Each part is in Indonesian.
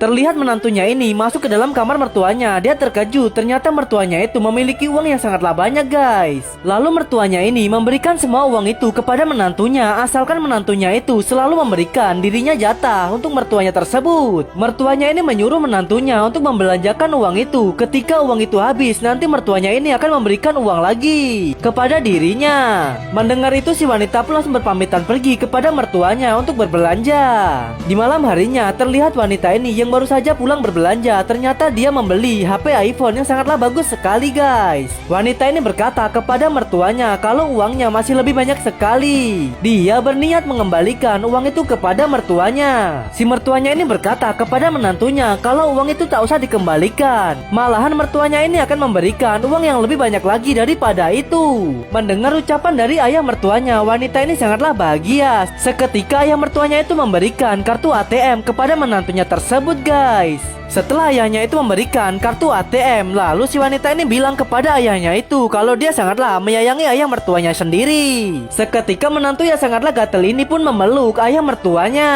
Terlihat menantunya ini masuk ke dalam kamar mertuanya. Dia terkejut, ternyata mertuanya itu memiliki uang yang sangatlah banyak guys. Lalu mertuanya ini memberikan semua uang itu kepada menantunya, asalkan menantunya itu selalu memberikan dirinya jatah untuk mertuanya tersebut. Mertuanya ini menyuruh menantunya untuk membelanjakan uang itu. Ketika uang itu habis, nanti mertuanya ini akan memberikan uang lagi kepada dirinya. Mendengar itu si wanita pun langsung berpamitan pergi kepada mertuanya untuk berbelanja. Di malam harinya terlihat wanita ini yang baru saja pulang berbelanja. Ternyata dia membeli HP iPhone yang sangatlah bagus sekali guys. Wanita ini berkata kepada mertuanya kalau uangnya masih lebih banyak sekali. Dia berniat mengembalikan uang itu kepada mertuanya. Si mertuanya ini berkata kepada menantunya kalau uang itu tak usah dikembalikan. Malahan mertuanya ini akan memberikan uang yang lebih banyak lagi daripada itu. Mendengar ucapan dari ayah mertuanya, wanita ini sangatlah bahagia. Seketika ayah mertuanya itu memberikan kartu ATM kepada menantunya tersebut guys. Setelah ayahnya itu memberikan kartu ATM, lalu si wanita ini bilang kepada ayahnya itu kalau dia sangatlah menyayangi ayah mertuanya sendiri. Seketika menantu yang sangatlah gatel ini pun memeluk ayah mertuanya.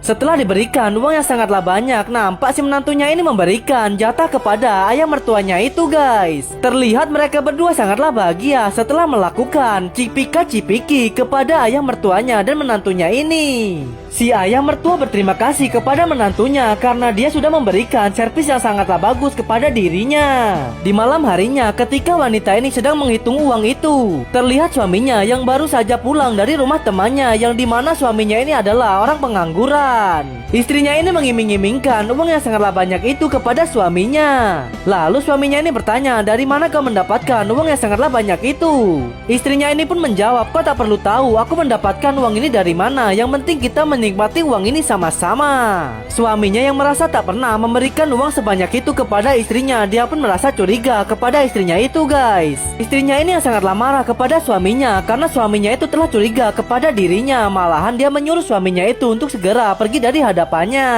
Setelah diberikan uang yang sangatlah banyak, nampak si menantunya ini memberikan jatah kepada ayah mertuanya itu guys. Terlihat mereka berdua sangatlah bahagia setelah melakukan cipika-cipiki kepada ayah mertuanya dan menantunya ini. Si ayah mertua berterima kasih kepada menantunya karena dia sudah memberikan servis yang sangatlah bagus kepada dirinya. Di malam harinya ketika wanita ini sedang menghitung uang itu, terlihat suaminya yang baru saja pulang dari rumah temannya, yang dimana suaminya ini adalah orang pengangguran. Istrinya ini mengiming-imingkan uang yang sangatlah banyak itu kepada suaminya. Lalu suaminya ini bertanya, dari mana kau mendapatkan uang yang sangatlah banyak itu? Istrinya ini pun menjawab, kau tak perlu tahu aku mendapatkan uang ini dari mana, yang penting kita menikmati uang ini sama-sama. Suaminya yang merasa tak pernah memberikan uang sebanyak itu kepada istrinya, dia pun merasa curiga kepada istrinya itu guys. Istrinya ini yang sangatlah marah kepada suaminya karena suaminya itu telah curiga kepada dirinya. Malahan dia menyuruh suaminya itu untuk segera pergi dari hadapannya.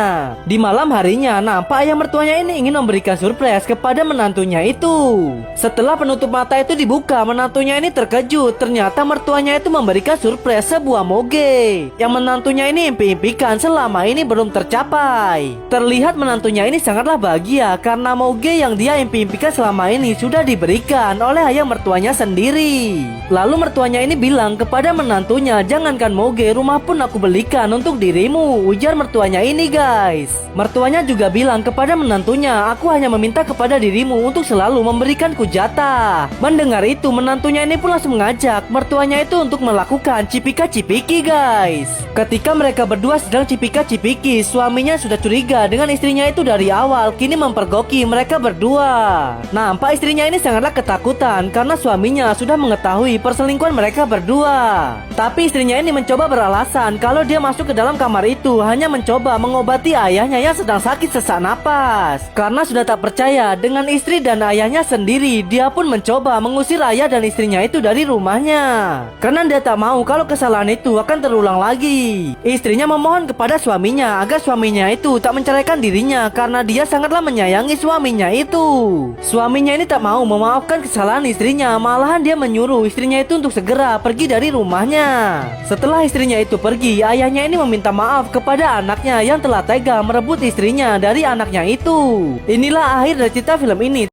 Di malam harinya nampak ayah mertuanya ini ingin memberikan surprise kepada menantunya itu. Setelah penutup mata itu dibuka, menantunya ini terkejut. Ternyata mertuanya itu memberikan surprise sebuah moge yang menantunya ini impikan selama ini belum tercapai. Terlihat menantunya ini sangatlah bahagia karena moge yang dia impikan selama ini sudah diberikan oleh ayah mertuanya sendiri. Lalu mertuanya ini bilang kepada menantunya, jangankan moge, rumah pun aku belikan untuk dirimu, ujar mertuanya ini guys. Mertuanya juga bilang kepada menantunya, aku hanya meminta kepada dirimu untuk selalu memberikanku jatah. Mendengar itu menantunya ini pun langsung mengajak mertuanya itu untuk melakukan cipika-cipiki guys. Ketika mereka berdua sedang cipika-cipiki, suaminya sudah curiga dengan istrinya itu dari awal, kini mempergoki mereka berdua. Nampak istrinya ini sangatlah ketakutan karena suaminya sudah mengetahui perselingkuhan mereka berdua. Tapi istrinya ini mencoba beralasan kalau dia masuk ke dalam kamar itu hanya mencoba mengobati ayahnya yang sedang sakit sesak napas. Karena sudah tak percaya dengan istri dan ayahnya sendiri, dia pun mencoba mengusir ayah dan istrinya itu dari rumahnya. Karena dia tak mau kalau kesalahan itu akan terulang lagi. Istrinya memohon kepada suaminya agar suaminya itu tak menceraikan dirinya karena dia sangatlah menyayangi suaminya itu. Suaminya ini tak mau memaafkan kesalahan istrinya, malahan dia menyuruh istrinya itu untuk segera pergi dari rumahnya. Setelah istrinya itu pergi, ayahnya ini meminta maaf kepada anaknya yang telah tega merebut istrinya dari anaknya itu. Inilah akhir dari cerita film ini.